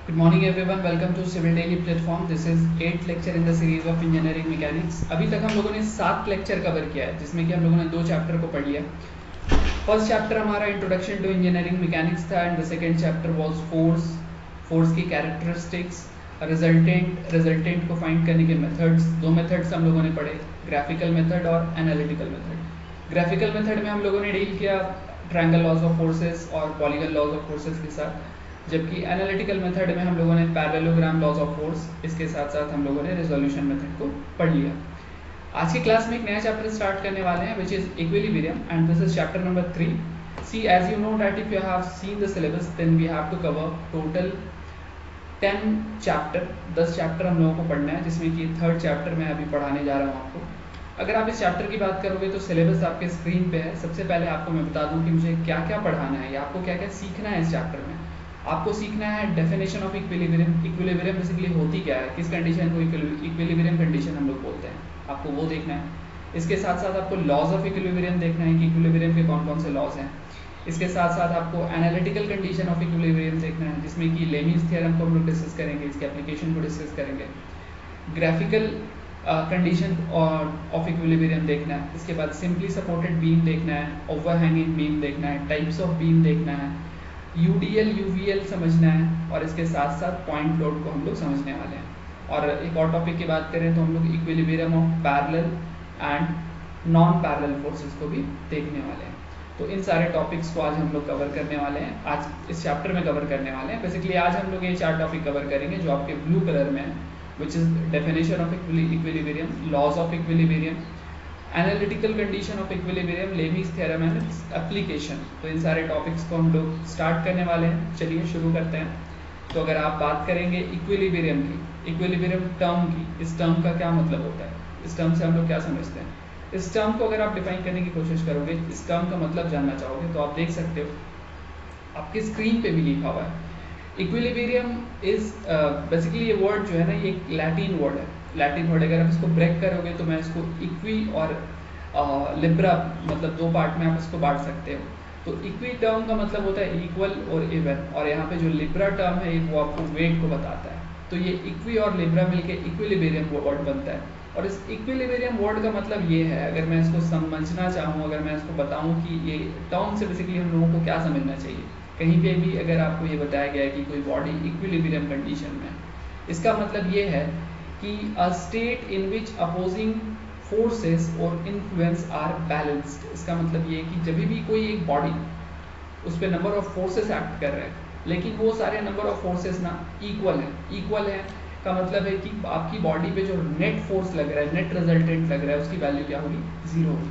Good morning everyone, welcome to Civil Daily Platform. This is 8th lecture in the series of Engineering Mechanics. अभी तक हम लोगों ने 7 lecture cover किया है, जिसमें कि हम लोगों ने 2 चैप्टर को पढ़ लिया. फर्स्ट चैप्टर हमारा इंट्रोडक्शन टू इंजीनियरिंग मैकेनिक्स था and the second chapter was force की कैरेक्टरिस्टिक्स, रिजल्टेंट को फाइंड करने के मेथड्स. 2 मेथड्स हम लोगों ने पढ़े, ग्राफिकल मेथड और एनालिटिकल मेथड. ग्राफिकल मेथड में हम लोगों ने डील किया ट्रायंगल लॉज ऑफ फोर्सेस और पॉलीगन लॉज ऑफ फोर्सेस के साथ, जबकि एनालिटिकल मेथड में हम लोगों ने पैरेललोग्राम लॉज ऑफ फोर्स, इसके साथ साथ हम लोगों ने रिजोल्यूशन मेथड को पढ़ लिया. आज की क्लास में एक नया चैप्टर स्टार्ट करने वाले हैं which is equilibrium and this is chapter number 3. See as you know that if you have seen the syllabus then we have to cover total 10 chapter. 10 chapter हम लोगों को पढ़ना है, जिसमें कि थर्ड चैप्टर मैं अभी पढ़ाने जा रहा हूँ आपको. अगर आप इस चैप्टर की बात करोगे तो सिलेबस आपके स्क्रीन पे है. सबसे पहले आपको मैं बता दूं कि मुझे क्या क्या पढ़ाना है या आपको क्या क्या सीखना है इस चैप्टर में. आपको सीखना है definition of equilibrium. Equilibrium basically होती क्या है, किस कंडीशन को इक्विलिब्रियम कंडीशन हम लोग बोलते हैं, आपको वो देखना है. इसके साथ साथ आपको लॉज ऑफ इक्विलिब्रियम देखना है कि इक्विलिब्रियम के कौन कौन से लॉज हैं. इसके साथ साथ आपको एनालिटिकल कंडीशन ऑफ इक्विलिब्रियम देखना है, जिसमें कि लेमीज थ्योरम को हम लोग डिस्कस करेंगे, इसके एप्लीकेशन को डिस्कस करेंगे. ग्राफिकल कंडीशन ऑफ इक्विलिब्रियम देखना है. इसके बाद सिंपली सपोर्टेड बीम देखना है, ओवरहैंगिंग बीम देखना है, टाइप्स ऑफ बीम देखना है, यूडीएल यूवीएल समझना है, और इसके साथ साथ पॉइंट लोड को हम लोग समझने वाले हैं. और एक और टॉपिक की बात करें तो हम लोग equilibrium of parallel and non parallel forces को भी देखने वाले हैं. तो इन सारे टॉपिक्स को आज हम लोग कवर करने वाले हैं, आज इस चैप्टर में कवर करने वाले हैं. बेसिकली आज हम लोग ये 4 टॉपिक कवर करेंगे जो आपके ब्लू कलर में है, which is definition of equilibrium, laws of equilibrium, analytical condition of equilibrium, Lemmy's theorem and its application. तो इन सारे टॉपिक्स को हम लोग स्टार्ट करने वाले हैं. चलिए शुरू करते हैं. तो अगर आप बात करेंगे इक्विलिब्रियम की, इक्विलिब्रियम टर्म की, इस टर्म का क्या मतलब होता है, इस टर्म से हम लोग क्या समझते हैं, इस टर्म को अगर आप डिफाइन करने की कोशिश करोगे, इस टर्म का मतलब जानना चाहोगे, तो आप देख सकते हो आपकी स्क्रीन पे भी लिखा हुआ है. इक्विलिब्रियम इज बेसिकली ये वर्ड जो है ना, ये एक लैटिन वर्ड है. लैटिन वर्ड अगर आप इसको ब्रेक करोगे तो मैं इसको इक्वी और लिब्रा मतलब 2 पार्ट में आप इसको बांट सकते हो. तो इक्वी टर्म का मतलब होता है इक्वल और इवन, और यहाँ पे जो लिब्रा टर्म है वो आपको वेट को बताता है. तो ये इक्वी और लिब्रा मिलके इक्विलिब्रियम वर्ड बनता है. और इस इक्विलिब्रियम वर्ड का मतलब ये है, अगर मैं इसको समझना चाहूँ, अगर मैं इसको बताऊँ कि ये टर्म से बेसिकली हम लोगों को क्या समझना चाहिए. कहीं पे भी अगर आपको ये बताया गया है कि कोई बॉडी इक्विलिब्रियम कंडीशन में, इसका मतलब ये है कि a state in which opposing forces और इन्फ्लुएंस आर बैलेंस्ड. इसका मतलब ये है कि जब भी कोई एक बॉडी, उस पर नंबर ऑफ फोर्सेस एक्ट कर रहे हैं, लेकिन वो सारे नंबर ऑफ फोर्सेस ना इक्वल है. इक्वल है का मतलब है कि आपकी बॉडी पे जो नेट फोर्स लग रहा है, नेट रिजल्टेंट लग रहा है, उसकी वैल्यू क्या होगी, 0 होगी.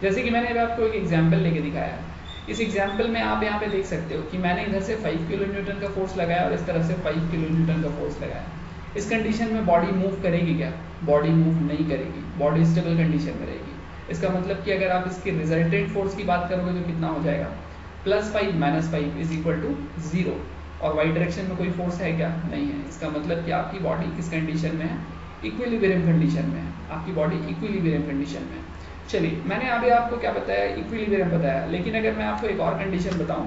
जैसे कि मैंने अभी आपको एक एग्जाम्पल लेके दिखाया है. इस एग्जाम्पल में आप यहाँ पे देख सकते हो कि मैंने इधर से 5 किलो न्यूटन का फोर्स लगाया और इस तरफ से 5 किलो न्यूटन का फोर्स लगाया. इस कंडीशन में बॉडी मूव करेगी क्या, बॉडी मूव नहीं करेगी, बॉडी स्टेबल कंडीशन में रहेगी. इसका मतलब कि अगर आप इसके रिजल्टेंट फोर्स की बात करोगे तो कितना हो जाएगा, +5 - 5 इज इक्वल टू 0. और वाई डायरेक्शन में कोई फोर्स है क्या, नहीं है. इसका मतलब कि आपकी बॉडी किस कंडीशन में है, इक्विलिब्रियम कंडीशन में है. आपकी बॉडी इक्विलिब्रियम कंडीशन में है. चलिए मैंने अभी आपको क्या बताया, इक्विलिब्रियम बताया, लेकिन अगर मैं आपको एक और कंडीशन बताऊं,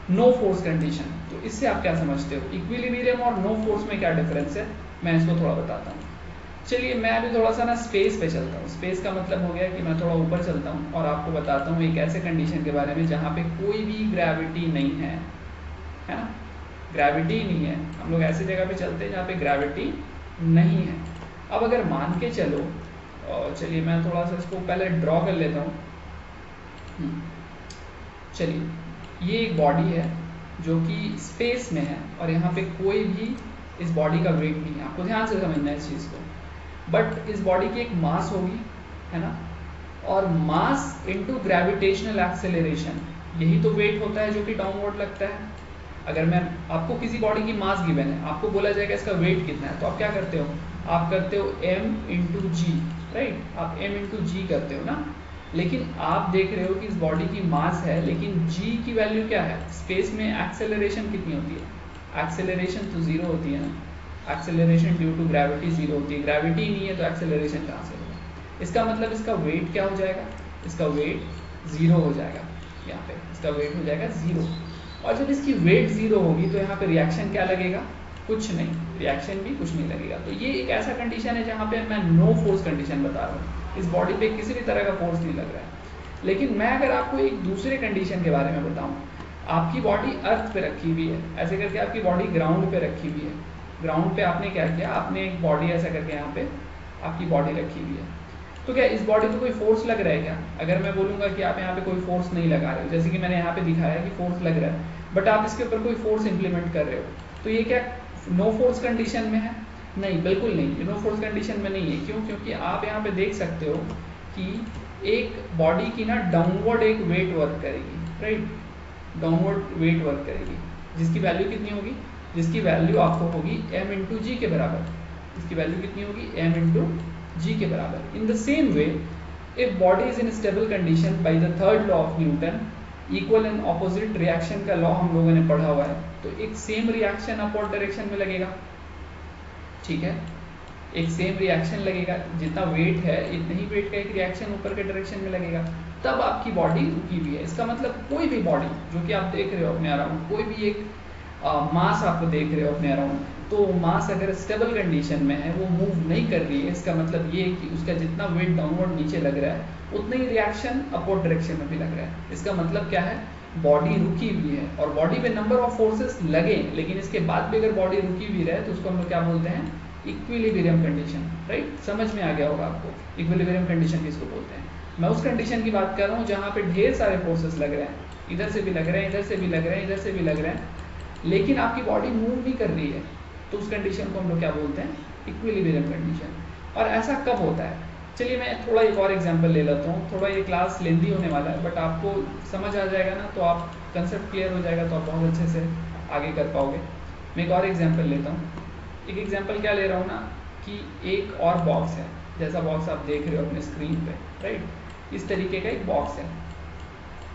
नो फोर्स कंडीशन, तो इससे आप क्या समझते हो, इक्विलिब्रियम और नो फोर्स में क्या डिफरेंस है, मैं इसको थोड़ा बताता हूँ. चलिए मैं अभी थोड़ा सा ना स्पेस पे चलता हूँ. स्पेस का मतलब हो गया कि मैं थोड़ा ऊपर चलता हूँ और आपको बताता हूँ एक ऐसे कंडीशन के बारे में जहाँ पे कोई भी ग्रेविटी नहीं है ना, ग्रेविटी नहीं है. हम लोग ऐसी जगह पे चलते हैं जहाँ पे ग्रेविटी नहीं है. अब अगर मान के चलो, चलिए मैं थोड़ा सा इसको पहले ड्रॉ कर लेता हूँ. चलिए ये एक बॉडी है जो कि स्पेस में है और यहाँ पे कोई भी इस बॉडी का वेट नहीं है. आपको ध्यान से समझना है इस चीज़ को. बट इस बॉडी की एक मास होगी, है ना, और मास इनटू ग्रेविटेशनल एक्सेलरेशन, यही तो वेट होता है जो कि डाउनवर्ड लगता है. अगर मैं आपको किसी बॉडी की मास गिवन है, आपको बोला जाएगा इसका वेट कितना है, तो आप क्या करते हो, आप करते हो m/g, राइट. आप m/g करते हो ना. लेकिन आप देख रहे हो कि इस बॉडी की मास है, लेकिन g की वैल्यू क्या है, स्पेस में एक्सेलरेशन कितनी होती है, एक्सेलरेशन तो 0 होती है ना. एक्सेलरेशन ड्यू टू ग्रेविटी 0 होती है. ग्रेविटी नहीं है तो एक्सेलरेशन कहाँ से होगा. इसका मतलब इसका वेट क्या हो जाएगा, इसका वेट 0 हो जाएगा. यहाँ पे इसका वेट हो जाएगा 0. और जब इसकी वेट 0 होगी तो यहाँ पे रिएक्शन क्या लगेगा, कुछ नहीं, रिएक्शन भी कुछ नहीं लगेगा। तो ये एक ऐसा कंडीशन है जहाँ पे मैं नो फोर्स कंडीशन बता रहा हूँ, इस बॉडी पे किसी भी तरह का फोर्स नहीं लग रहा है। लेकिन मैं अगर आपको एक दूसरे कंडीशन के बारे में बताऊँ, आपकी बॉडी अर्थ पे रखी हुई है, ऐसे करके आपकी बॉडी ग्राउंड पे रखी हुई है, ग्राउंड पे आपने क्या किया, आपने एक बॉडी ऐसा करके यहाँ पे आपकी बॉडी रखी हुई है, तो क्या इस बॉडी पे कोई फोर्स लग रहा है क्या? अगर मैं बोलूँगा कि आप यहाँ पे कोई फोर्स नहीं लगा रहे हो, जैसे कि मैंने यहाँ पे दिखाया कि फोर्स लग रहा है, बट आप इसके ऊपर कोई फोर्स इंप्लीमेंट कर रहे हो, तो ये क्या नो फोर्स कंडीशन में है? नहीं, बिल्कुल नहीं, ये नो फोर्स कंडीशन में नहीं है। क्यों? क्योंकि आप यहाँ पे देख सकते हो कि एक बॉडी की ना डाउनवर्ड एक वेट वर्क करेगी, राइट, डाउनवर्ड वेट वर्क करेगी, जिसकी वैल्यू कितनी होगी, जिसकी वैल्यू आपको होगी m इंटू जी के बराबर, इसकी वैल्यू कितनी होगी, m इंटू जी के बराबर। In the same way if body is in stable condition by the third law of Newton, equal and opposite reaction का लॉ हम लोगों ने पढ़ा हुआ है, तो एक सेम रिएक्शन अपवर्ड डायरेक्शन में लगेगा, ठीक है, एक सेम रिएक्शन लगेगा, जितना वेट है इतने ही वेट का एक रिएक्शन ऊपर के डायरेक्शन में लगेगा, तब आपकी बॉडी रुकी हुई है। इसका मतलब कोई भी बॉडी जो कि आप देख रहे हो अपने अराउंड, कोई भी एक मास आप देख रहे हो अपने अराउंड, तो मास अगर स्टेबल कंडीशन में है, वो मूव नहीं कर रही है, इसका मतलब ये कि उसका जितना वेट डाउनवर्ड नीचे लग रहा है उतना ही रिएक्शन अपवर्ड डायरेक्शन में भी लग रहा है। इसका मतलब क्या है, बॉडी रुकी हुई है, और बॉडी पे नंबर ऑफ फोर्सेस लगे लेकिन इसके बाद भी अगर बॉडी रुकी हुई रहे तो उसको हम लोग क्या बोलते हैं, इक्विलिब्रियम कंडीशन, राइट। समझ में आ गया होगा आपको इक्विलिब्रियम कंडीशन किसको बोलते हैं। मैं उस कंडीशन की बात कर रहा हूँ जहाँ पे ढेर सारे फोर्सेस लग रहे हैं, इधर से भी लग रहे हैं, इधर से भी लग रहे हैं, इधर से भी लग रहे हैं, लेकिन आपकी बॉडी मूव नहीं कर रही है, तो उस कंडीशन को हम लोग क्या बोलते हैं, इक्विलिब्रियम कंडीशन। और ऐसा कब होता है, चलिए मैं थोड़ा एक और एग्जांपल ले लेता हूँ, थोड़ा ये क्लास लेंदी होने वाला है, बट आपको समझ आ जाएगा ना, तो आप कंसेप्ट क्लियर हो जाएगा, तो आप बहुत अच्छे से आगे कर पाओगे। मैं एक और एग्जांपल लेता हूँ। एक एग्जांपल क्या ले रहा हूँ ना, कि एक और बॉक्स है, जैसा बॉक्स आप देख रहे हो अपने स्क्रीन पे, राइट, इस तरीके का एक बॉक्स है।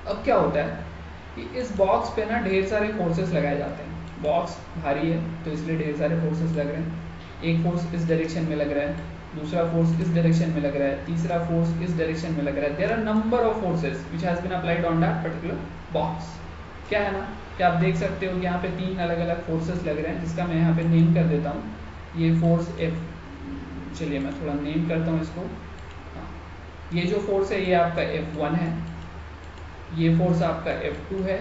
अब क्या होता है कि इस बॉक्स पे ना ढेर सारे फोर्सेस लगाए जाते हैं, बॉक्स भारी है तो इसलिए ढेर सारे फोर्सेस लग रहे हैं, एक फोर्स इस डायरेक्शन में लग रहा है, दूसरा फोर्स इस डायरेक्शन में लग रहा है, तीसरा फोर्स इस डायरेक्शन में लग रहा है। There are number of forces which has been applied on that particular box. क्या है ना कि आप देख सकते हो कि यहाँ पे 3 अलग अलग फोर्सेस लग रहे हैं, जिसका मैं यहाँ पे नेम कर देता हूँ, ये फोर्स F, चलिए मैं थोड़ा नेम करता हूँ इसको। ये जो फोर्स है ये आपका F1 है, ये फोर्स आपका F2 है,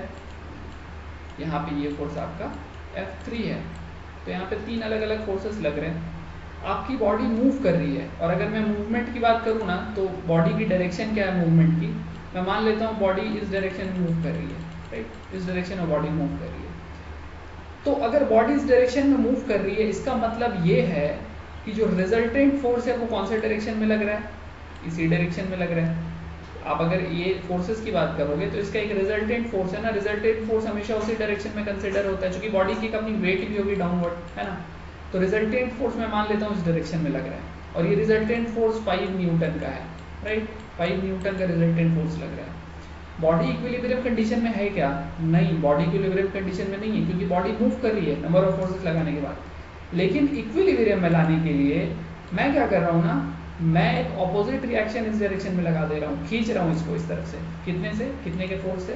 यहाँ पे ये फोर्स आपका F3 है। तो यहाँ पे 3 अलग अलग फोर्सेस लग रहे हैं, आपकी बॉडी मूव कर रही है। और अगर मैं मूवमेंट की बात करूँ ना, तो बॉडी की डायरेक्शन क्या है मूवमेंट की, मैं मान लेता हूँ बॉडी इस डायरेक्शन में मूव कर रही है, राइट, इस डायरेक्शन में बॉडी मूव कर रही है। तो अगर बॉडी इस डायरेक्शन में मूव कर रही है, इसका मतलब ये है कि जो रिजल्टेंट फोर्स है वो कौन से डायरेक्शन में लग रहा है, इसी डायरेक्शन में लग रहा है। आप अगर ये फोर्सेस की बात करोगे तो इसका एक रिजल्टेंट फोर्स है ना, रिजल्टेंट फोर्स हमेशा उसी डायरेक्शन में कंसिडर होता है, क्योंकि बॉडी की अपनी वेट भी होगी डाउनवर्ड, है ना। तो रिजल्टेंट फोर्स मैं मान लेता हूँ इस डायरेक्शन में लग रहा है, और ये रिजल्टेंट फोर्स 5 न्यूटन का है, राइट, 5 न्यूटन का रिजल्टेंट फोर्स लग रहा है। बॉडी इक्विलिब्रियम कंडीशन में है क्या? नहीं, बॉडी इक्विलिब्रियम कंडीशन में नहीं है, क्योंकि बॉडी मूव कर रही है नंबर ऑफ फोर्सेस लगाने के बाद। लेकिन इक्विलिब्रियम में लाने के लिए मैं क्या कर रहा हूँ ना, मैं एक ऑपोजिट रिएक्शन इस डायरेक्शन में लगा दे रहा हूँ, खींच रहा हूँ इसको इस तरफ से, कितने से, कितने के फोर्स से,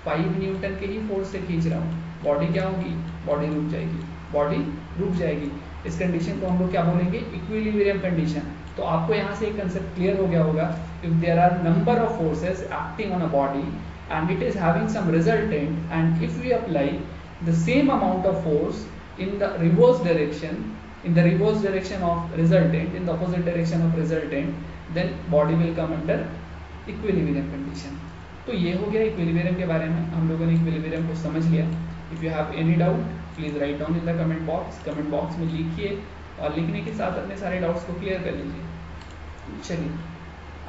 5 न्यूटन के ही फोर्स से खींच रहा हूँ। बॉडी क्या होगी, बॉडी रुक जाएगी, बॉडी रुक जाएगी। इस कंडीशन को हम लोग क्या बोलेंगे, इक्विलिब्रियम कंडीशन। तो आपको यहाँ से एक कंसेप्ट क्लियर हो गया होगा, if there are number of forces acting on a body and it is having some resultant, and if we apply the same amount of force in the reverse direction, in the reverse direction of resultant, in the opposite direction of resultant, then body will come under equilibrium condition. तो ये हो गया equilibrium के बारे में, हम लोगों ने इक्विलिब्रियम को समझ लिया। If you have any doubt please right down in the comment box, comment box में लिखिए, और लिखने के साथ अपने सारे डाउट्स को क्लियर कर लीजिए। चलिए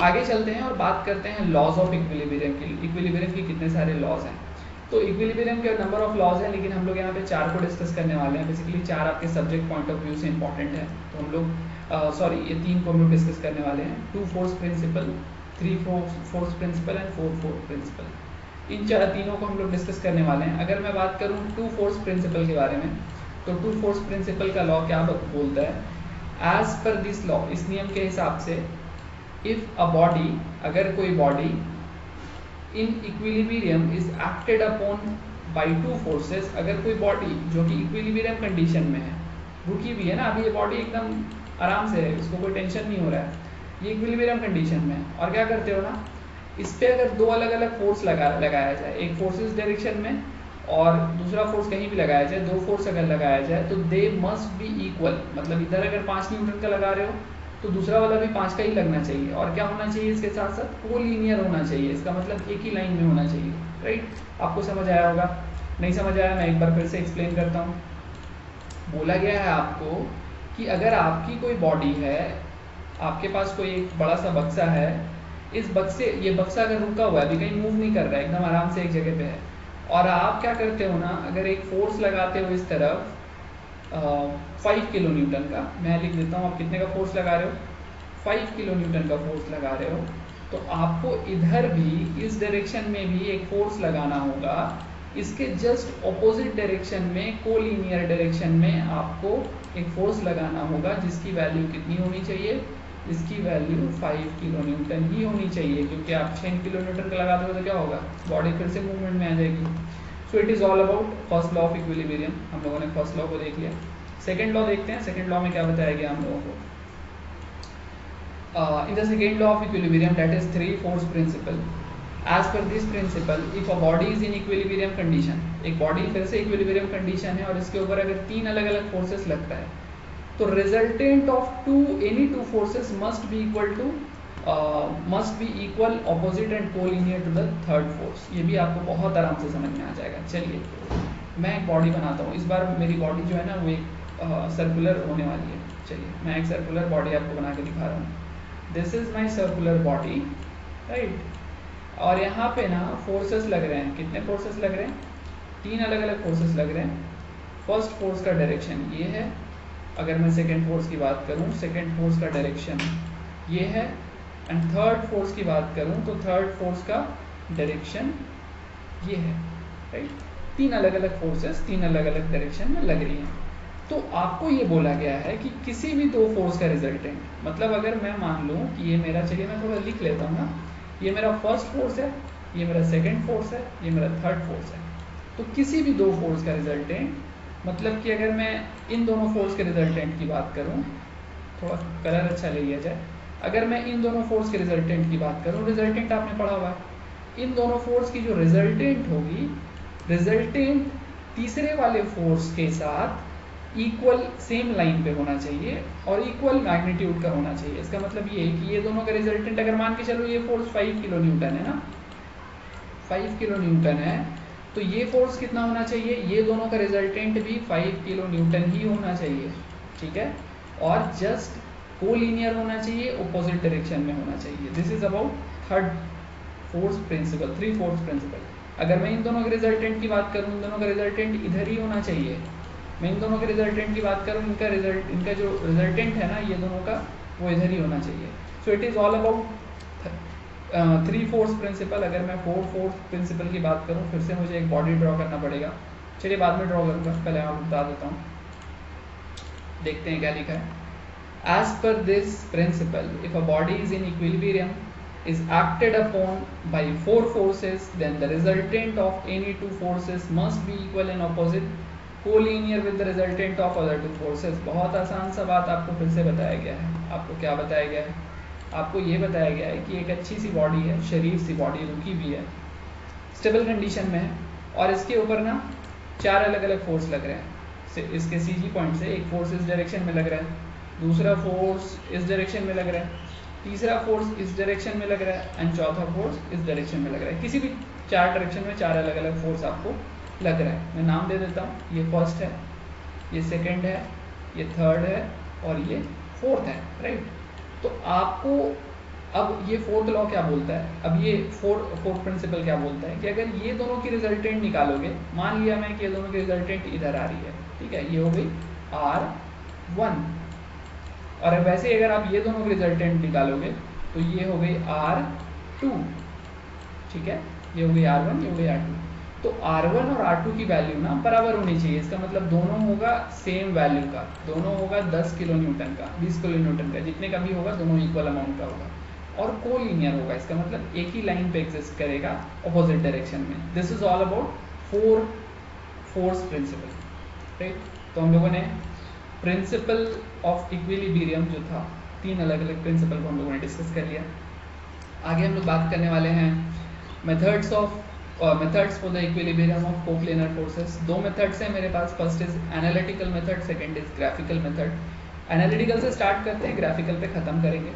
आगे चलते हैं और बात करते हैं लॉज ऑफ इक्विलिब्रियम की। इक्विलिब्रियम के कितने सारे लॉज हैं, तो इक्विलिब्रियम के नंबर ऑफ लॉज हैं, लेकिन हम लोग यहाँ पे 4 को डिस्कस करने वाले हैं। बेसिकली 4 आपके सब्जेक्ट पॉइंट ऑफ व्यू से इंपॉर्टेंट है, तो हम लोग ये 3 को हम लोग डिस्कस करने वाले हैं। 2 force principle, 3 force principle and 4 force principle, इन तीनों को हम लोग डिस्कस करने वाले हैं। अगर मैं बात करूँ 2 फोर्स प्रिंसिपल के बारे में, तो 2 फोर्स प्रिंसिपल का लॉ क्या बोलता है, एज पर दिस लॉ, इस नियम के हिसाब से, इफ अ बॉडी, अगर कोई body in equilibrium is acted upon by two forces, अगर कोई बॉडी जो कि इक्विलिब्रियम कंडीशन में है, रुकी हुई है ना, अभी ये बॉडी एकदम आराम से है, इसको कोई टेंशन नहीं हो रहा है, ये इक्विलिब्रियम कंडीशन में है, और क्या करते हो ना, इस पर अगर दो अलग अलग फोर्स लगाया जाए, एक फोर्स इस डायरेक्शन में और दूसरा फोर्स कहीं भी लगाया जाए, दो फोर्स अगर लगाया जाए तो दे मस्ट बी इक्वल, मतलब इधर अगर 5 न्यूटन का लगा रहे हो तो दूसरा वाला भी 5 का ही लगना चाहिए, और क्या होना चाहिए इसके साथ साथ कोलिनियर होना चाहिए, इसका मतलब एक ही लाइन में होना चाहिए, राइट। आपको समझ आया होगा, नहीं समझ आया मैं एक बार फिर से एक्सप्लेन करता हूँ। बोला गया है आपको कि अगर आपकी कोई बॉडी है, आपके पास कोई एक बड़ा सा बक्सा है, इस बक्से ये बक्सा अगर रुका हुआ है, अभी कहीं मूव नहीं कर रहा है, एकदम आराम से एक जगह पे है, और आप क्या करते हो ना, अगर एक फोर्स लगाते हो इस तरफ 5 किलो न्यूटन का, मैं लिख देता हूँ, आप कितने का फोर्स लगा रहे हो, 5 किलो न्यूटन का फोर्स लगा रहे हो, तो आपको इधर भी इस डायरेक्शन में भी एक फोर्स लगाना होगा, इसके जस्ट ऑपोजिट डायरेक्शन में, कोलिनियर डायरेक्शन में आपको एक फोर्स लगाना होगा, जिसकी वैल्यू कितनी होनी चाहिए, इसकी वैल्यू 5 किलो न्यूटन ही होनी चाहिए, क्योंकि आप 6 किलो न्यूटन का लगा दोगे तो क्या होगा, बॉडी फिर से मूवमेंट में आ जाएगी। सो it is all about first law of equilibrium, हम लोगों ने फर्स्ट लॉ को देख लिया। सेकेंड लॉ देखते हैं, सेकेंड लॉ में क्या बताया गया हम लोगों को। In the second law of equilibrium, that is three force principle, as per this principle if a body is in equilibrium condition, एक बॉडी फिर से इक्विलिब्रियम कंडीशन है और इसके ऊपर अगर तीन अलग अलग फोर्सेस लगता है, तो resultant of any two forces must be equal opposite and collinear to the third force. ये भी आपको बहुत आराम से समझ में आ जाएगा। चलिए मैं एक बॉडी बनाता हूँ, इस बार मेरी बॉडी जो है ना वो एक सर्कुलर होने वाली है। चलिए मैं एक सर्कुलर बॉडी आपको बना के दिखा रहा हूँ। This is my circular body, right. और यहाँ पे ना फोर्सेस लग रहे हैं, कितने फोर्सेस लग रहे हैं, तीन अलग अलग फोर्सेस लग रहे हैं। फर्स्ट फोर्स का डायरेक्शन ये है, अगर मैं सेकेंड फोर्स की बात करूँ, सेकेंड फोर्स का डायरेक्शन ये है, एंड थर्ड फोर्स की बात करूँ तो थर्ड फोर्स का डायरेक्शन ये है, राइट। तीन अलग अलग फोर्सेस तीन अलग अलग डायरेक्शन में लग रही हैं। तो आपको ये बोला गया है कि किसी भी दो फोर्स का रिजल्टेंट, मतलब अगर मैं मान लूँ कि ये मेरा, चलिए मैं थोड़ा लिख लेता हूँ ना, ये मेरा फर्स्ट फोर्स है, ये मेरा सेकेंड फोर्स है, ये मेरा थर्ड फोर्स है। तो किसी भी दो फोर्स का रिजल्टेंट, मतलब कि अगर मैं इन दोनों फोर्स के रिजल्टेंट की बात करूँ, थोड़ा कलर अच्छा ले लिया जाए, अगर मैं इन दोनों फोर्स के रिजल्टेंट की बात करूँ, रिजल्टेंट आपने पढ़ा हुआ है, इन दोनों फोर्स की जो रिजल्टेंट होगी, रिजल्टेंट तीसरे वाले फोर्स के साथ इक्वल सेम लाइन पे होना चाहिए और इक्वल मैग्नीट्यूड का होना चाहिए। इसका मतलब ये है कि ये दोनों का रिजल्टेंट, अगर मान के चलो ये फोर्स 5 किलो न्यूटन है ना, 5 किलो न्यूटन है, तो ये फोर्स कितना होना चाहिए, ये दोनों का रिजल्टेंट भी 5 किलो न्यूटन ही होना चाहिए, ठीक है। और जस्ट कोलिनियर होना चाहिए, ऑपोजिट डायरेक्शन में होना चाहिए। This is about third force principle, three force principle. अगर मैं इन दोनों के रिजल्टेंट की बात करूँ, इन दोनों का रिजल्टेंट इधर ही होना चाहिए। मैं इन दोनों के रिजल्टेंट की बात करूँ, इनका जो रिजल्टेंट है ना, ये दोनों का, वो इधर ही होना चाहिए। So it is all about three force principle. अगर मैं फोर फोर्स प्रिंसिपल की बात करूँ, फिर से मुझे एक बॉडी ड्रॉ करना पड़ेगा। चलिए बाद में ड्रॉ करूँगा, पहले मैं बता देता हूँ, देखते हैं क्या लिखा है। As per this principle, if a body is in equilibrium is acted upon by four forces, then the resultant of any two forces must be equal and opposite, collinear with the resultant of other two forces. बहुत आसान सा बात आपको फिर से बताया गया है। आपको क्या बताया गया है, आपको ये बताया गया है कि एक अच्छी सी बॉडी है, शरीर सी बॉडी, रुकी हुई है, स्टेबल कंडीशन में है, और इसके ऊपर ना चार अलग अलग फोर्स लग रहे हैं। इसके सीजी पॉइंट से एक फोर्स इस डायरेक्शन में लग रहा है, दूसरा फोर्स इस डायरेक्शन में लग रहा है, तीसरा फोर्स इस डायरेक्शन में लग रहा है, एंड चौथा फोर्स इस डायरेक्शन में लग रहा है। किसी भी चार डायरेक्शन में चार अलग अलग फोर्स आपको लग रहा है। मैं नाम दे देता हूँ, ये फर्स्ट है, ये सेकंड है, ये थर्ड है, और ये फोर्थ है, राइट। तो आपको अब ये फोर्थ लॉ क्या बोलता है, अब ये फोर्थ प्रिंसिपल क्या बोलता है कि अगर ये दोनों की रिजल्टेंट निकालोगे, मान लिया मैं कि ये दोनों की रिजल्टेंट इधर आ रही है, ठीक है, ये हो गई R1, और वैसे अगर आप ये दोनों की रिजल्टेंट निकालोगे तो ये हो गई R2, ठीक है, ये हो गई R1, ये हो गई R2। तो R1 और R2 की वैल्यू ना बराबर होनी चाहिए। इसका मतलब दोनों होगा सेम वैल्यू का, दोनों होगा 10 किलो न्यूटन का, 20 किलो न्यूटन का, जितने का भी होगा दोनों इक्वल अमाउंट का होगा, और कोलिनियर होगा। इसका मतलब एक ही लाइन पे एग्जिस्ट करेगा ऑपोजिट डायरेक्शन में। This is all about 4 force principle, right. तो हम लोगों ने प्रिंसिपल ऑफ इक्विलिब्रियम जो था, 3 अलग अलग प्रिंसिपल को हम लोगों ने डिस्कस कर लिया। आगे हम लोग बात करने वाले हैं methods for the equilibrium of coplanar forces. 2 methods हैं मेरे पास, first is analytical method, second is graphical method. Analytical से स्टार्ट करते हैं, ग्राफिकल पे ख़त्म करेंगे।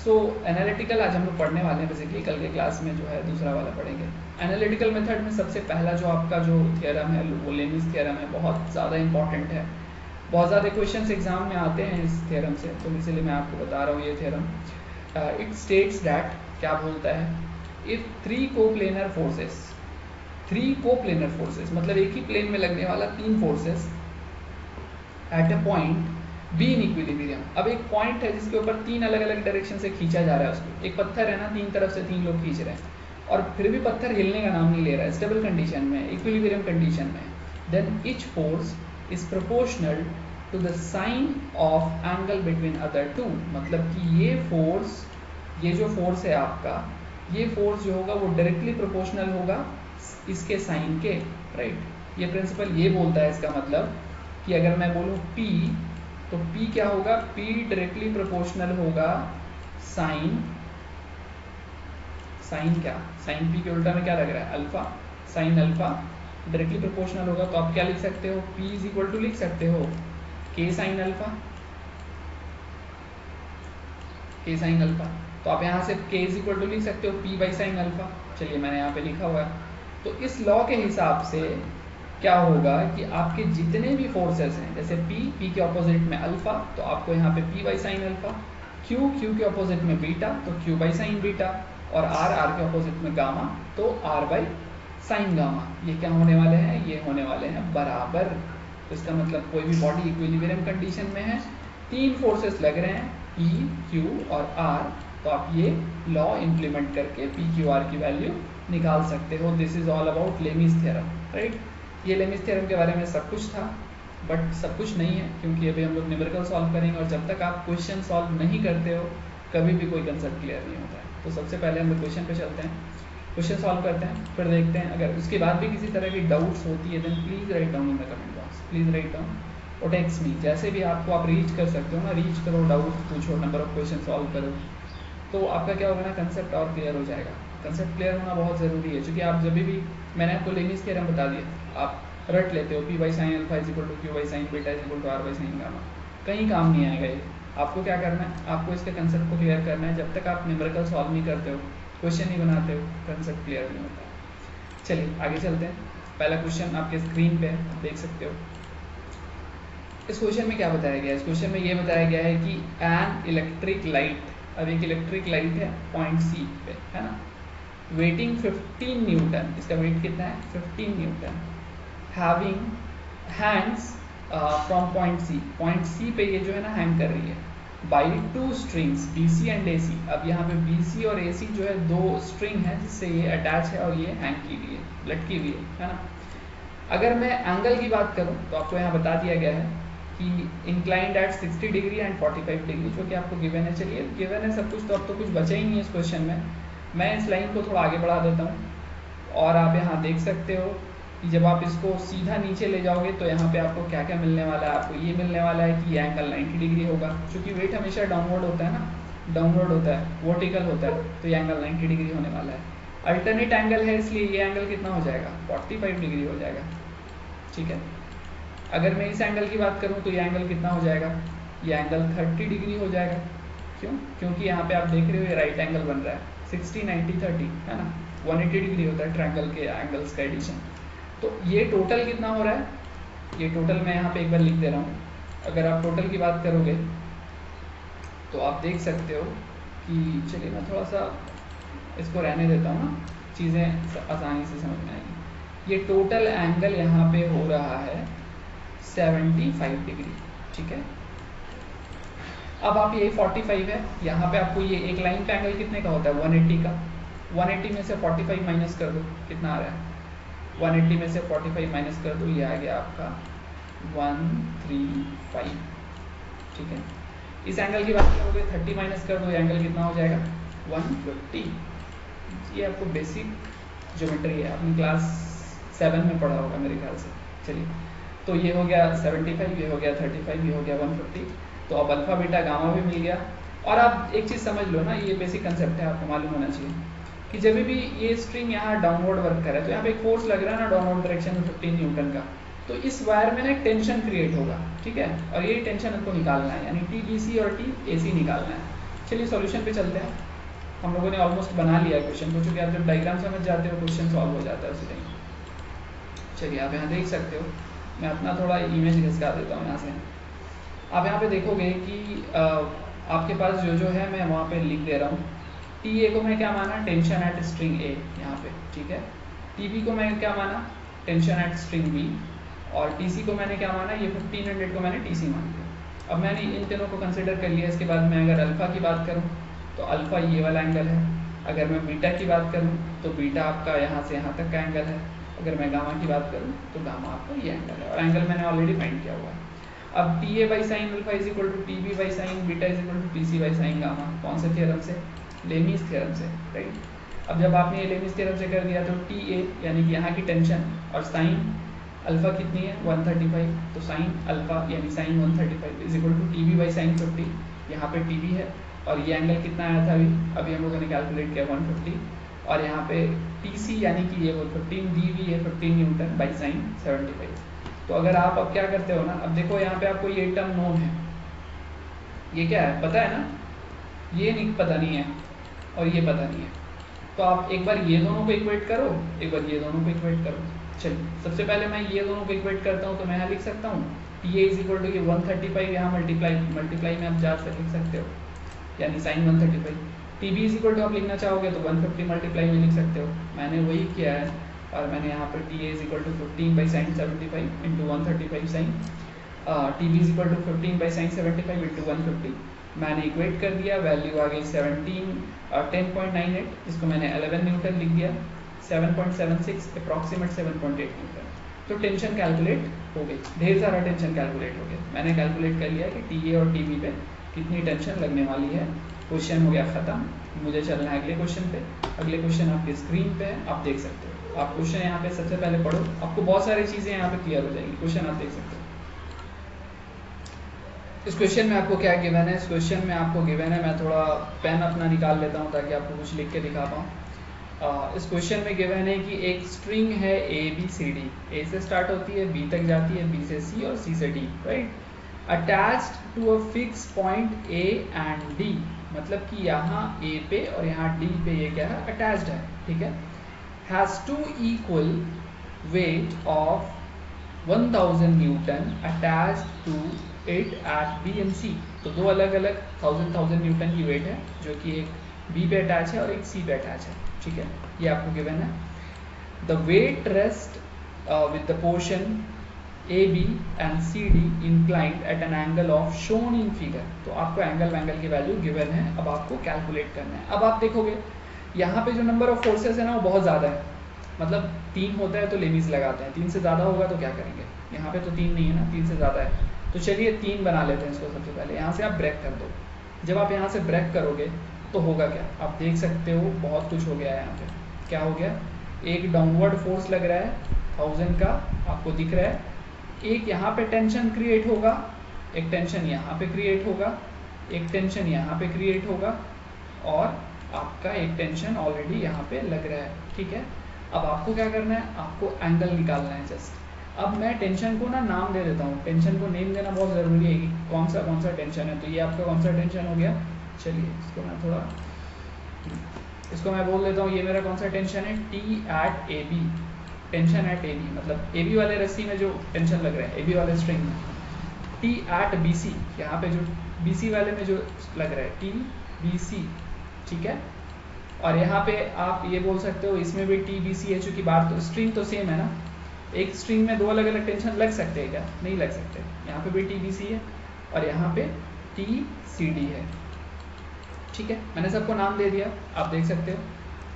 सो एनालिटिकल आज हम लोग पढ़ने वाले हैं, बेसिकली कल के क्लास में जो है दूसरा वाला पढ़ेंगे। एनालिटिकल मेथड में सबसे पहला जो आपका जो थियरम है वो लेमिस थियरम है, बहुत ज़्यादा इंपॉर्टेंट है, बहुत ज़्यादा क्वेश्चंस एग्जाम में आते हैं इस थियरम से, तो इसीलिए मैं आपको बता रहा हूँ ये थियरम। इट स्टेट्स दैट, क्या बोलता है, इफ 3 कोप्लेनर फोर्सेस मतलब एक ही प्लेन में लगने वाला 3 forces at a point be in equilibrium. अब एक पॉइंट है जिसके ऊपर 3 अलग अलग डायरेक्शन से खींचा जा रहा है उसको, एक पत्थर है ना, 3 तरफ से 3 लोग खींच रहे हैं और फिर भी पत्थर हिलने का नाम नहीं ले रहा है, स्टेबल कंडीशन में, इक्विलिब्रियम कंडीशन में, then each force is proportional to the sine of angle between other two. मतलब कि ये जो फोर्स है आपका, ये फोर्स जो होगा वो डायरेक्टली प्रोपोर्शनल होगा इसके साइन के, राइट। ये प्रिंसिपल ये बोलता है, इसका मतलब कि अगर मैं बोलूँ P, तो P क्या होगा, P डायरेक्टली प्रोपोर्शनल होगा साइन क्या, साइन P के उल्टा में क्या लग रहा है, alpha, sine alpha directly proportional होगा। तो आप क्या लिख सकते हो, P इज इक्वल टू लिख सकते हो K साइन अल्फा। तो आप यहाँ से K इज इक्वल टू लिख सकते हो P बाई साइन अल्फा। चलिए मैंने यहाँ पे लिखा हुआ है। तो इस लॉ के हिसाब से क्या होगा कि आपके जितने भी फोर्सेस हैं, जैसे P के ऑपोजिट में अल्फा, तो आपको यहाँ पे P by sine alpha, Q के ऑपोजिट में बीटा, तो Q बाई साइन बीटा, और R के ऑपोजिट में गामा, तो R बाई साइन गामा। ये क्या होने वाले हैं, ये होने वाले हैं बराबर। तो इसका मतलब कोई भी बॉडी इक्विलिब्रियम कंडीशन में है, 3 फोर्सेस लग रहे हैं P, Q और R, तो आप ये लॉ इम्प्लीमेंट करके P, Q, R की वैल्यू निकाल सकते हो। This is all about Lami's theorem, right. ये लेमिस थ्योरम के बारे में सब कुछ था, बट सब कुछ नहीं है, क्योंकि अभी हम लोग न्यूमेरिकल सॉल्व करेंगे और जब तक आप क्वेश्चन सॉल्व नहीं करते हो कभी भी कोई कंसेप्ट क्लियर नहीं होता है। तो सबसे पहले हम लोग क्वेश्चन पे चलते हैं, क्वेश्चन सॉल्व करते हैं, फिर देखते हैं। अगर उसके बाद भी किसी तरह की डाउट्स होती है then please write down in the comment box, please write down और टेक्स्ट मी, जैसे भी आपको आप रीच कर सकते हो ना, रीच करो, डाउट पूछो, नंबर ऑफ क्वेश्चन सॉल्व करो, तो आपका क्या होगा ना, कंसेप्ट और क्लियर हो जाएगा। कंसेप्ट क्लियर होना बहुत ज़रूरी है, क्योंकि आप जब भी, मैंने आपको लेमिस थ्योरम बता दिया, आप रट लेते हो P by sine alpha is equal to Q by sine beta is equal to R by sine gamma, कहीं काम नहीं आएगा ये। आपको क्या करना है, आपको इसके कंसेप्ट को क्लियर करना है। जब तक आप न्यूमेरिकल सॉल्व नहीं करते हो, क्वेश्चन नहीं बनाते हो, कंसेप्ट क्लियर नहीं होता। चलिए आगे चलते हैं। पहला क्वेश्चन आपके स्क्रीन पे देख सकते हो। इस क्वेश्चन में क्या बताया गया है, इस क्वेश्चन में ये बताया गया है कि एन इलेक्ट्रिक लाइट, अब एक इलेक्ट्रिक लाइट है पॉइंट C पे, है ना, वेटिंग 15 न्यूटन, इसका वेट कितना है 15 Newton, having Hanks from point C पे ये जो है ना हैंग कर रही है, by 2 strings BC and AC। अब यहाँ पे BC और AC जो है 2 स्ट्रिंग है जिससे ये अटैच है और ये हैंग की हुई है, लटकी हुई है ना। अगर मैं एंगल की बात करूँ तो आपको यहाँ बता दिया गया है कि inclined at 60 degree and 45 degree, जो कि आपको गिवन है। चलिए गिवन है सब कुछ, तो अब तो कुछ बचा ही नहीं है इस क्वेश्चन में। मैं इस लाइन को थोड़ा आगे बढ़ा देता हूँ और आप यहाँ देख सकते हो कि जब आप इसको सीधा नीचे ले जाओगे तो यहाँ पे आपको क्या क्या मिलने वाला है। आपको ये मिलने वाला है कि ये एंगल 90 डिग्री होगा, क्योंकि वेट हमेशा डाउनवर्ड होता है ना, डाउनवर्ड होता है, वर्टिकल होता है, तो ये एंगल 90 डिग्री होने वाला है। अल्टरनेट एंगल है, इसलिए ये एंगल कितना हो जाएगा 45 डिग्री हो जाएगा, ठीक है। अगर मैं इस एंगल की बात करूँ तो ये एंगल कितना हो जाएगा, ये एंगल 30 डिग्री हो जाएगा। क्यों, क्योंकि यहाँ पे आप देख रहे हो ये राइट एंगल बन रहा है, 60 90 30, है ना, 180 डिग्री होता है ट्रायंगल के एंगल्स का एडिशन। तो ये टोटल कितना हो रहा है, ये टोटल मैं यहाँ पे एक बार लिख दे रहा हूँ। अगर आप टोटल की बात करोगे तो आप देख सकते हो कि, चलिए मैं थोड़ा सा इसको रहने देता हूँ ना, चीज़ें आसानी से समझ में आएगी। ये टोटल एंगल यहाँ पे हो रहा है 75 डिग्री, ठीक है। अब आप ये 45 है, यहाँ पे आपको ये एक लाइन का एंगल कितने का होता है 180 का, 180 में से 45 माइनस कर दो, कितना आ रहा है 180 में से 45 माइनस कर दो, ये आ गया आपका 135, ठीक है। इस एंगल की बात करोगे 30 माइनस कर दो, ये एंगल कितना हो जाएगा 150। ये आपको बेसिक ज्योमेट्री है, अपनी क्लास 7 में पढ़ा होगा मेरे ख्याल से। चलिए, तो ये हो गया 75, ये हो गया 35, ये हो गया 150। तो अब अल्फ़ा बीटा गामा भी मिल गया। और आप एक चीज़ समझ लो ना, ये बेसिक कंसेप्ट है, आपको मालूम होना चाहिए कि जब भी ये स्ट्रिंग यहाँ डाउनवर्ड वर्क करे तो यहाँ पे एक फोर्स लग रहा है ना डाउनवर्ड डायरेक्शन में 15 न्यूटन का, तो इस वायर में ना एक टेंशन क्रिएट होगा, ठीक है, और ये टेंशन हमको निकालना है, यानी TBC और TAC निकालना है। चलिए सॉल्यूशन पे चलते हैं। हम लोगों ने ऑलमोस्ट बना लिया है क्वेश्चन को, चूँकि आप जब डायग्राम समझ जाते हो क्वेश्चन सॉल्व हो जाता है उसी टाइम। चलिए आप यहाँ देख सकते हो, मैं अपना थोड़ा इमेज घिसका देता हूँ यहाँ से। आप यहाँ पे देखोगे कि आपके पास जो है मैं वहाँ पे लिख दे रहा हूँ। TA को मैं क्या माना, टेंशन एट स्ट्रिंग A यहाँ पे, ठीक है। TB को मैं क्या माना, टेंशन एट स्ट्रिंग B, और TC को मैंने क्या माना, ये 1500 को मैंने TC मान लिया। अब मैंने इन तीनों को कंसिडर कर लिया। इसके बाद मैं अगर अल्फ़ा की बात करूँ तो अल्फ़ा ये वाला एंगल है, अगर मैं बीटा की बात करूँ तो बीटा आपका यहाँ से यहाँ तक का एंगल है, अगर मैं गामा की बात करूँ तो गामा आपका ये एंगल है, और एंगल मैंने ऑलरेडी फाइंड किया हुआ है। अब TA by sine alpha is equal to TB by sine beta is equal to TC by sine gamma, कौन से थ्योरम से, लेमीज थ्योरम से, राइट। अब जब आपने ये लेमीज थ्योरम से कर दिया तो TA यानी कि यहाँ की टेंशन और साइन अल्फा कितनी है 135, तो साइन अल्फा यानी sine 135 is equal to TB by sine 50, यहाँ पे TB है, और ये एंगल कितना आया था अभी हम लोगों ने कैलकुलेट किया 150, और यहाँ पे TC यानी कि ये 15 DB है 15 न्यूटन बाई साइन 75। तो अगर आप अब क्या करते हो ना, अब देखो यहाँ पे आपको ये टर्म नोन है, ये क्या है पता है ना, ये नहीं पता नहीं है और ये पता नहीं है, तो आप एक बार ये दोनों को इक्वेट करो, एक बार ये दोनों को इक्वेट करो। चलिए सबसे पहले मैं ये दोनों को इक्वेट करता हूँ, तो मैं यहाँ लिख सकता हूँ TA इज इक्वल टू ये 135, यहाँ मल्टीप्लाई में आप जा लिख सकते हो, यानी sine 135। TB is equal to आप लिखना चाहोगे तो 150 मल्टीप्लाई में लिख सकते हो, मैंने वही किया है, और मैंने यहाँ पर TA is equal to 15 by sine 75 into 135 sine, TB is equal to 15 by sine 75 into 150, मैंने इक्वेट कर दिया, वैल्यू आ गई 10.98, इसको मैंने 11 न्यूटन लिख दिया, 7.76 अप्रॉक्सीमेट 7.8 न्यूटन। तो टेंशन कैलकुलेट हो गई, ढेर सारा टेंशन कैलकुलेट हो गया, मैंने कैलकुलेट कर लिया कि TA और TB पे कितनी टेंशन लगने वाली है। क्वेश्चन हो गया ख़त्म, मुझे चलना है अगले क्वेश्चन पे। अगले क्वेश्चन आपकी स्क्रीन पे है, आप देख सकते हो। आप क्वेश्चन यहाँ पे सबसे पहले पढ़ो, आपको बहुत सारी चीज़ें यहाँ पे क्लियर हो जाएंगी। क्वेश्चन आप देख सकते हो। इस क्वेश्चन में आपको क्या गिवन है, इस क्वेश्चन में आपको गिवन है, मैं थोड़ा पेन अपना निकाल लेता हूँ ताकि आपको कुछ लिख के दिखा पाऊँ। इस क्वेश्चन में गिवन है कि एक स्ट्रिंग है ABCD, A से स्टार्ट होती है, B तक जाती है, B से C और C से D, right, attached to a fix point A and D, मतलब कि यहाँ A पे और यहाँ D पे ये क्या है, अटैच्ड है, ठीक है। Has to equal weight of 1000 newton attached to it at B and C, तो दो अलग अलग 1000 न्यूटन की वेट है जो कि एक B पे अटैच है और एक C पे अटैच है, ठीक है, ये आपको गिवन है। The weight rest with the portion AB and CD inclined at an angle of shown in figure, तो आपको एंगल की वैल्यू गिवन है, अब आपको कैलकुलेट करना है। अब आप देखोगे यहाँ पे जो नंबर ऑफ फोर्सेस है ना वो बहुत ज़्यादा है, मतलब 3 होता है तो लेमीज लगाते हैं, 3 से ज़्यादा होगा तो क्या करेंगे, यहाँ पे तो 3 नहीं है ना, 3 से ज़्यादा है, तो चलिए 3 बना लेते हैं इसको। सबसे पहले यहाँ से आप ब्रेक कर दो, जब आप यहाँ से ब्रेक करोगे तो होगा क्या, आप देख सकते हो बहुत कुछ हो गया है यहाँ पे। क्या हो गया, एक डाउनवर्ड फोर्स लग रहा है 1000 का, आपको दिख रहा है, एक यहाँ पे टेंशन क्रिएट होगा, एक टेंशन यहाँ पे क्रिएट होगा, एक टेंशन यहाँ पे क्रिएट होगा, और आपका एक टेंशन ऑलरेडी यहाँ पे लग रहा है, ठीक है। अब आपको क्या करना है, आपको एंगल निकालना है जस्ट। अब मैं टेंशन को ना नाम दे देता हूँ, टेंशन को नेम देना बहुत ज़रूरी है कि कौन सा टेंशन है, तो ये आपका कौन सा टेंशन हो गया। चलिए इसको मैं थोड़ा, इसको मैं बोल देता हूँ, ये मेरा कौन सा टेंशन है, T at AB, tension at AB, मतलब AB वाले रस्सी में जो टेंशन लग रहा है, AB वाले स्ट्रिंग में। T एट BC, यहाँ पे जो BC वाले में जो लग रहा है TBC, ठीक है। और यहाँ पे आप ये बोल सकते हो इसमें भी TBC है, चूँकि बात तो स्ट्रिंग तो सेम है ना, एक स्ट्रिंग में दो अलग अलग टेंशन लग सकते हैं क्या, नहीं लग सकते। यहाँ पे भी TBC है और यहाँ पे TCD है, ठीक है, मैंने सबको नाम दे दिया, आप देख सकते हो।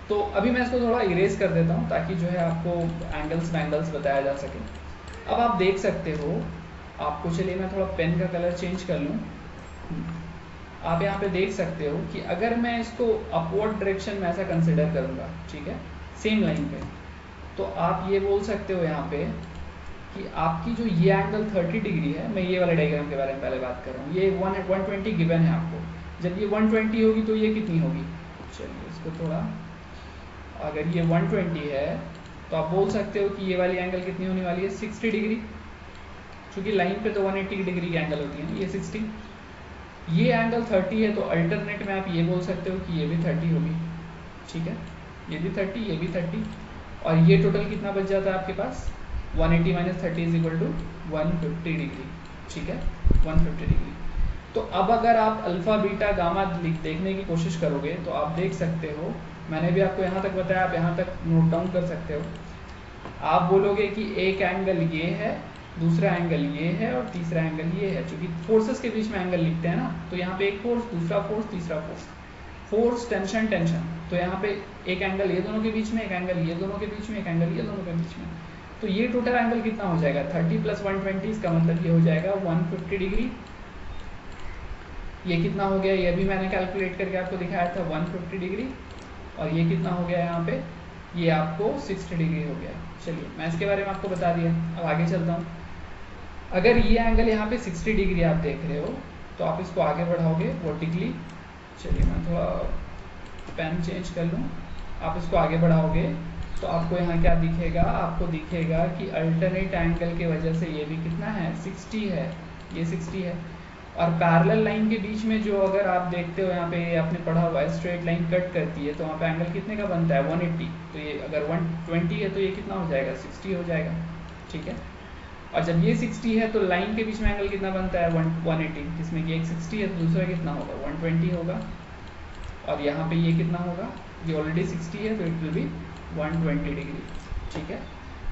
तो अभी मैं इसको थोड़ा इरेज कर देता हूँ ताकि जो है आपको एंगल्स बताया जा सके। अब आप देख सकते हो, आपको चलिए मैं थोड़ा पेन का कलर चेंज कर लूँ। आप यहाँ पे देख सकते हो कि अगर मैं इसको अपवर्ड डायरेक्शन में ऐसा कंसिडर करूँगा, ठीक है, सेम लाइन पे, तो आप ये बोल सकते हो यहाँ पे कि आपकी जो ये एंगल 30 डिग्री है, मैं ये वाले डायग्राम के बारे में पहले बात कर रहा हूँ, ये 120 गिवन है आपको, जब ये 120 होगी तो ये कितनी होगी, चलिए इसको थोड़ा, अगर ये 120 है तो आप बोल सकते हो कि ये वाली एंगल कितनी होने वाली है 60 डिग्री, क्योंकि लाइन पे तो 180 डिग्री की एंगल होती है ना, ये 60, ये एंगल 30 है तो अल्टरनेट में आप ये बोल सकते हो कि ये भी 30 होगी, ठीक है, ये भी 30, ये भी 30, और ये टोटल कितना बच जाता है आपके पास 180 minus 30 is equal to 150 degree, ठीक है, 150 डिग्री। तो अब अगर आप अल्फा बीटा गामा देखने की कोशिश करोगे तो आप देख सकते हो, मैंने भी आपको यहाँ तक बताया, आप यहाँ तक नोट डाउन कर सकते हो, आप बोलोगे कि एक एंगल ये है, दूसरा एंगल ये है और तीसरा एंगल ये है, क्योंकि फोर्सेस के बीच में एंगल लिखते हैं ना, तो यहाँ पे एक फोर्स, दूसरा फोर्स, तीसरा फोर्स, फोर्स टेंशन टेंशन, तो यहाँ पे एक एंगल ये दोनों के बीच में, एक एंगल ये दोनों के बीच में, एक एंगल ये दोनों के बीच में, तो ये टोटल एंगल कितना हो जाएगा 30 प्लस 120, इसका मतलब ये हो जाएगा 150 डिग्री। ये कितना हो गया, ये भी मैंने कैलकुलेट करके आपको दिखाया था 150 डिग्री, और ये कितना हो गया यहाँ पे, ये आपको 60 डिग्री हो गया। चलिए मैं इसके बारे में आपको बता दिया, अब आगे चलता हूँ। अगर ये एंगल यहाँ पे 60 डिग्री आप देख रहे हो तो आप इसको आगे बढ़ाओगे वर्टिकली, चलिए मैं थोड़ा पेन चेंज कर लूँ, आप इसको आगे बढ़ाओगे तो आपको यहाँ क्या दिखेगा, आपको दिखेगा कि अल्टरनेट एंगल की वजह से ये भी कितना है 60 है, ये 60 है, और पैरेलल लाइन के बीच में जो अगर आप देखते हो यहाँ पे आपने पढ़ा हुआ है स्ट्रेट लाइन कट करती है, तो वहाँ पे एंगल कितने का बनता है 180, तो ये अगर 120 है तो ये कितना हो जाएगा 60 हो जाएगा, ठीक है, और जब ये 60 है तो लाइन के बीच में एंगल कितना बनता है 180, जिसमें कि एक 60 है तो दूसरा कितना होगा 120 होगा, और यहाँ पे ये कितना होगा, ये ऑलरेडी 60 है तो इट विल बी 120 डिग्री, ठीक है।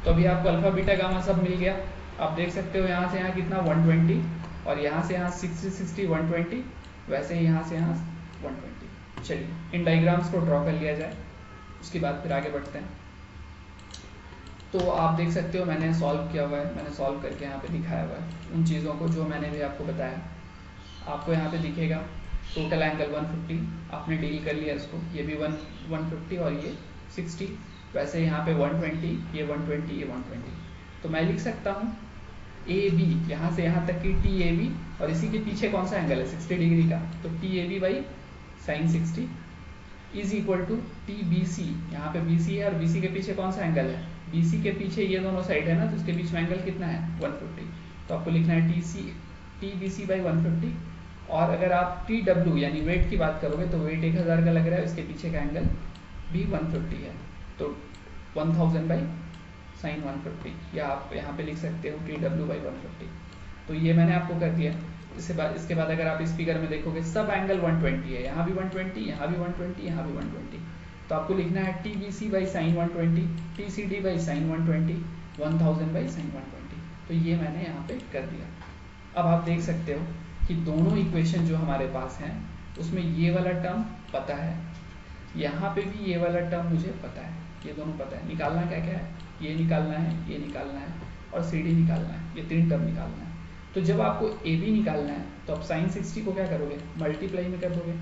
तो अभी आपको अल्फा बीटा गामा सब मिल गया, आप देख सकते हो यहाँ से यहाँ कितना 120, और यहाँ से यहाँ 60 60 120, वैसे ही यहाँ से यहाँ 120। चलिए इन डायग्राम्स को ड्रॉ कर लिया जाए, उसके बाद फिर आगे बढ़ते हैं। तो आप देख सकते हो मैंने सॉल्व किया हुआ है, मैंने सॉल्व करके यहाँ पे दिखाया हुआ है उन चीज़ों को जो मैंने भी आपको बताया। आपको यहाँ पे दिखेगा टोटल एंगल 150, आपने डील कर लिया इसको, ये भी 150 और ये 60, वैसे यहाँ पे 120, ये 120, ये 120, तो मैं लिख सकता हूँ ए बी, यहाँ से यहाँ तक की टी ए बी, और इसी के पीछे कौन सा एंगल है 60 डिग्री का, तो T A B by sine 60 is equal to T B C, यहाँ पे बी सी है और बी सी के पीछे कौन सा एंगल है, बी सी के पीछे ये दोनों साइड है ना, तो इसके बीच में एंगल कितना है 150, तो आपको लिखना है टी बी सी बाई 150, और अगर आप टी डब्ल्यू यानी वेट की बात करोगे तो वेट 1000 का लग रहा है, इसके पीछे का एंगल भी 150 है, तो 1000 बाई साइन 150, या आप यहाँ पे लिख सकते हो टी डब्ल्यू बाई 150। तो ये मैंने आपको कर दिया। इसके बाद अगर आप इस फिगर में देखोगे सब एंगल 120 है, यहाँ भी 120, यहाँ भी 120, यहाँ भी 120, तो आपको लिखना है T B C by sine 120, T C D by sine 120, 1000 by sine 120, तो ये मैंने यहाँ पे कर दिया। अब आप देख सकते हो कि दोनों इक्वेशन जो हमारे पास हैं उसमें ये वाला टर्म पता है, यहाँ पे भी ये वाला टर्म मुझे पता है, ये दोनों पता है। निकालना क्या क्या है, ये निकालना है, ये निकालना है और सी डी निकालना है, ये 3 टर्म निकालना है। तो जब आपको ए बी निकालना है तो आप साइन 60 को क्या करोगे मल्टीप्लाई में कर दोगे,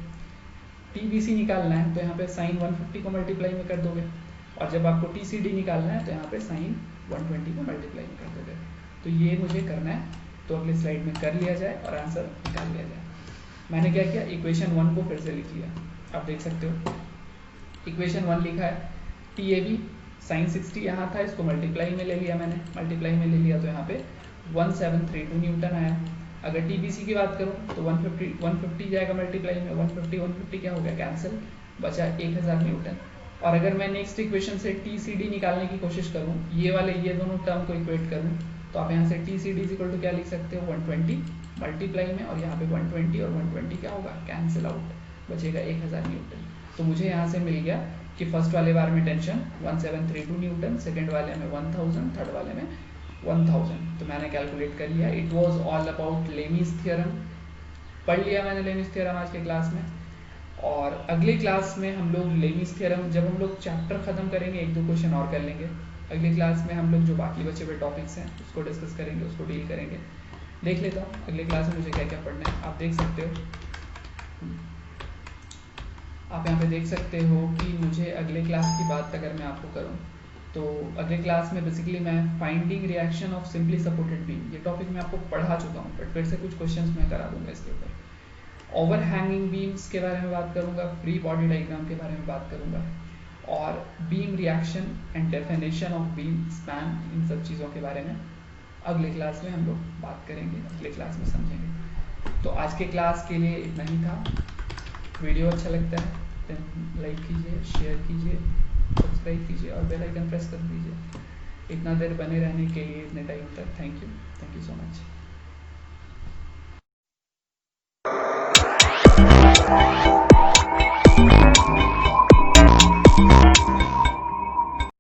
टी बी सी निकालना है तो यहाँ पे साइन 150 को मल्टीप्लाई में कर दोगे, और जब आपको टी सी डी निकालना है तो यहाँ पे साइन 120 को मल्टीप्लाई में कर दोगे। तो ये मुझे करना है, तो अगली स्लाइड में कर लिया जाए और आंसर निकाल लिया जाए। मैंने क्या किया, इक्वेशन 1 को फिर से लिख लिया, आप देख सकते हो इक्वेशन 1 लिखा है टी ए बी साइन 60 यहाँ था, इसको मल्टीप्लाई में ले लिया मैंने, मल्टीप्लाई में ले लिया तो यहाँ पे 1732 न्यूटन आया। अगर टी बी सी की बात करूँ तो 150 जाएगा मल्टीप्लाई में, 150 क्या हो गया कैंसिल, बचा 1000 न्यूटन। और अगर मैं नेक्स्ट इक्वेशन से टी सी डी निकालने की कोशिश करूँ, ये दोनों टर्म को इक्वेट करूँ, तो आप यहाँ से T C D equal to क्या लिख सकते हो 120 मल्टीप्लाई में, और यहाँ पे 120 और 120 क्या होगा कैंसिल आउट, बचेगा 1000 न्यूटन। तो मुझे यहाँ से मिल गया कि फर्स्ट वाले बार में टेंशन 1732 न्यूटन, सेकंड वाले में 1000, थर्ड वाले में 1000। तो मैंने कैलकुलेट कर लिया। It was all about Lami's theorem, पढ़ लिया मैंने लेमीज थ्योरम आज के क्लास में। और अगले क्लास में हम लोग लेमीज थ्योरम, जब हम लोग चैप्टर खत्म करेंगे 1-2 क्वेश्चन और कर लेंगे। अगली क्लास में हम लोग जो बाकी बचे हुए टॉपिक्स हैं उसको डिस्कस करेंगे, उसको डील करेंगे। देख लेता हूँ अगले क्लास में मुझे क्या क्या पढ़ना है, आप देख सकते हो। आप यहाँ पे देख सकते हो कि मुझे अगले क्लास की बात अगर मैं आपको करूँ तो अगले क्लास में बेसिकली मैं finding reaction of simply supported beam, ये टॉपिक मैं आपको पढ़ा चुका हूँ, बट फिर से कुछ क्वेश्चंस मैं करा दूंगा इसके ऊपर। ओवर हैंगिंग बीम्स के बारे में बात करूंगा, फ्री बॉडी डायग्राम के बारे में बात करूंगा, और beam reaction and definition of beam span, इन सब चीज़ों के बारे में अगले क्लास में हम लोग बात करेंगे, अगले क्लास में समझेंगे। तो आज के क्लास के लिए इतना ही था। वीडियो अच्छा लगता है तो लाइक कीजिए, शेयर कीजिए, सब्सक्राइब कीजिए और बेल आइकन प्रेस कर दीजिए। इतना देर बने रहने के लिए, इतने टाइम तक थैंक यू सो मच।